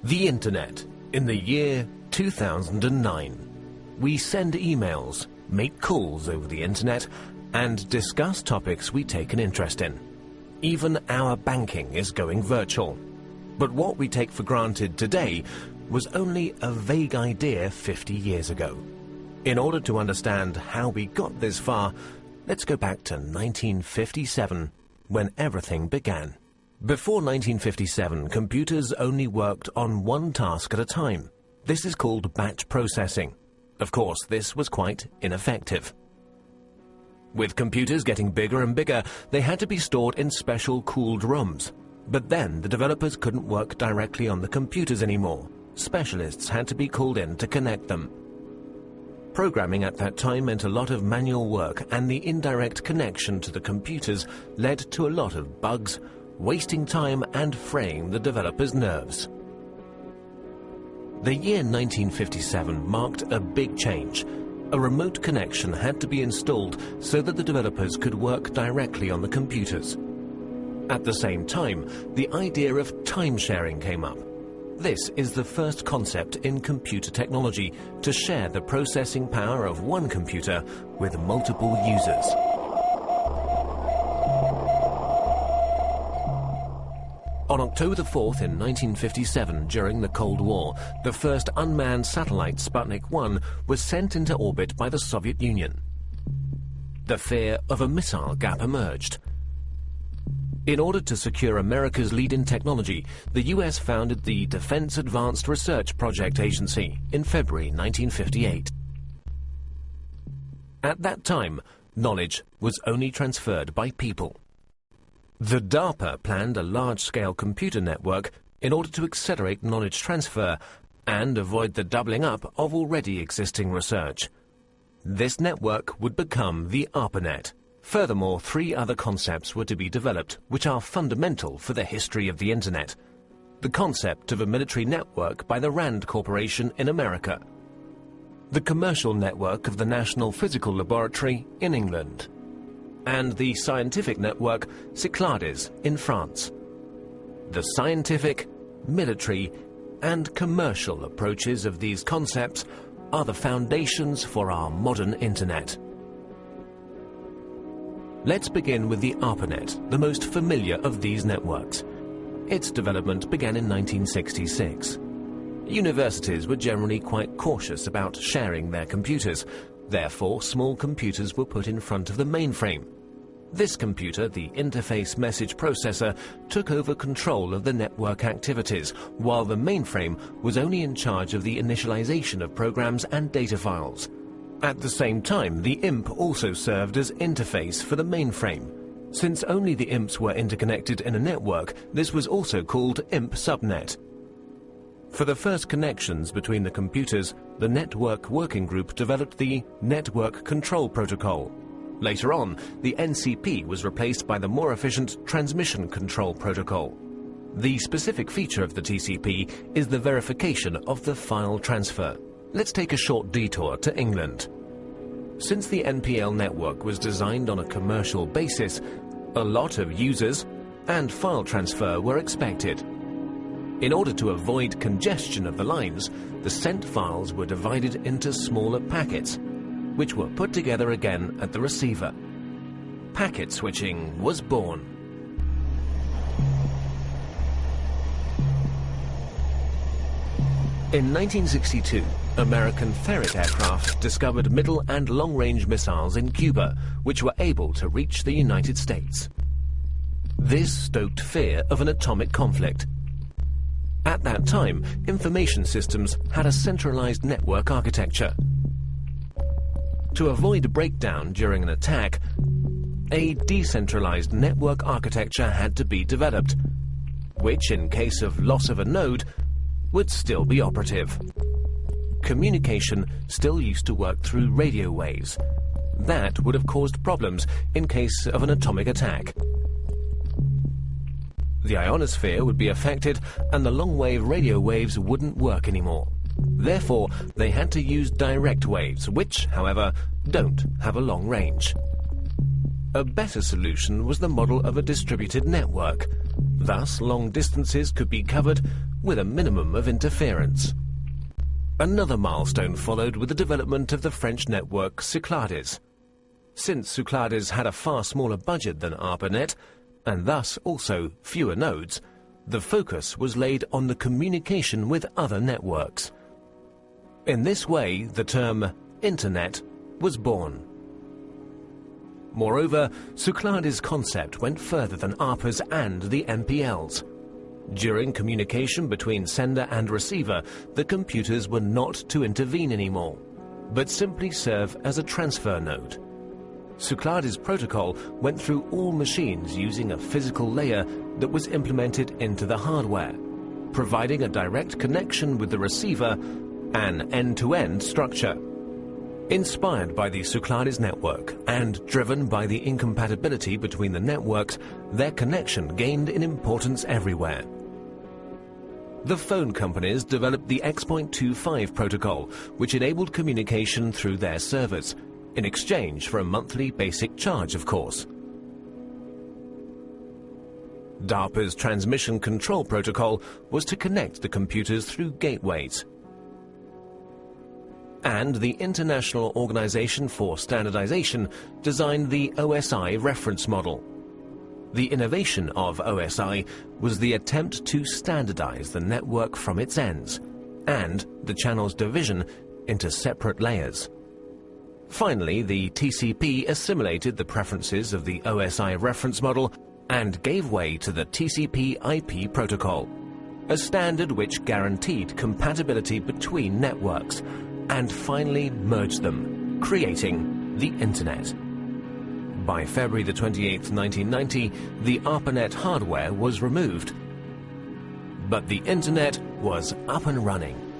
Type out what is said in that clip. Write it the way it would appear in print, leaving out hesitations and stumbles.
The Internet in the year 2009. We send emails, make calls over the Internet, and discuss topics we take an interest in. Even our banking is going virtual. But what we take for granted today was only a vague idea 50 years ago. In order to understand how we got this far, let's go back to 1957, when everything began. Before 1957, computers only worked on one task at a time. This is called batch processing. Of course, this was quite ineffective. With computers getting bigger and bigger, they had to be stored in special cooled rooms. But then the developers couldn't work directly on the computers anymore. Specialists had to be called in to connect them. Programming at that time meant a lot of manual work, and the indirect connection to the computers led to a lot of bugs, wasting time and fraying the developers' nerves. The year 1957 marked a big change. A remote connection had to be installed so that the developers could work directly on the computers. At the same time, the idea of time sharing came up. This is the first concept in computer technology to share the processing power of one computer with multiple users. On October the 4th in 1957, during the Cold War, the first unmanned satellite Sputnik 1 was sent into orbit by the Soviet Union. The fear of a missile gap emerged. In order to secure America's lead in technology, the US founded the Defense Advanced Research Project Agency in February 1958. At that time, knowledge was only transferred by people. The DARPA planned a large-scale computer network in order to accelerate knowledge transfer and avoid the doubling up of already existing research. This network would become the ARPANET. Furthermore, 3 other concepts were to be developed, which are fundamental for the history of the Internet. The concept of a military network by the RAND Corporation in America. The commercial network of the National Physical Laboratory in England. And the scientific network Cyclades in France. The scientific, military, and commercial approaches of these concepts are the foundations for our modern Internet. Let's begin with the ARPANET, the most familiar of these networks. Its development began in 1966. Universities were generally quite cautious about sharing their computers. Therefore, small computers were put in front of the mainframe. This computer, the interface message processor, took over control of the network activities, while the mainframe was only in charge of the initialization of programs and data files. At the same time, the IMP also served as interface for the mainframe. Since only the IMPs were interconnected in a network, this was also called IMP subnet. For the first connections between the computers, the Network Working Group developed the Network Control Protocol. Later on, the NCP was replaced by the more efficient Transmission Control Protocol. The specific feature of the TCP is the verification of the file transfer. Let's take a short detour to England. Since the NPL network was designed on a commercial basis, a lot of users and file transfer were expected. In order to avoid congestion of the lines, the sent files were divided into smaller packets, which were put together again at the receiver. Packet switching was born. In 1962, American Ferret aircraft discovered middle and long-range missiles in Cuba, which were able to reach the United States. This stoked fear of an atomic conflict. At that time, information systems had a centralized network architecture. To avoid breakdown during an attack, a decentralized network architecture had to be developed, which, in case of loss of a node, would still be operative. Communication still used to work through radio waves. That would have caused problems in case of an atomic attack. The ionosphere would be affected and the long-wave radio waves wouldn't work anymore. Therefore, they had to use direct waves, which, however, don't have a long range. A better solution was the model of a distributed network. Thus, long distances could be covered with a minimum of interference. Another milestone followed with the development of the French network Cyclades. Since Cyclades had a far smaller budget than ARPANET, and thus also fewer nodes, the focus was laid on the communication with other networks. In this way, the term Internet was born. Moreover, Cyclades' concept went further than ARPA's and the MPL's. During communication between sender and receiver, the computers were not to intervene anymore, but simply serve as a transfer node. Cyclades' protocol went through all machines using a physical layer that was implemented into the hardware, providing a direct connection with the receiver, an end-to-end structure. Inspired by the Cyclades network and driven by the incompatibility between the networks, their connection gained in importance everywhere. The phone companies developed the X.25 protocol, which enabled communication through their servers, in exchange for a monthly basic charge, of course. DARPA's transmission control protocol was to connect the computers through gateways. And the International Organization for Standardization designed the OSI reference model. The innovation of OSI was the attempt to standardize the network from its ends, and the channel's division into separate layers. Finally, the TCP assimilated the preferences of the OSI reference model and gave way to the TCP/IP protocol, a standard which guaranteed compatibility between networks, and finally merged them, creating the Internet. By February the 28th, 1990, the ARPANET hardware was removed, but the Internet was up and running.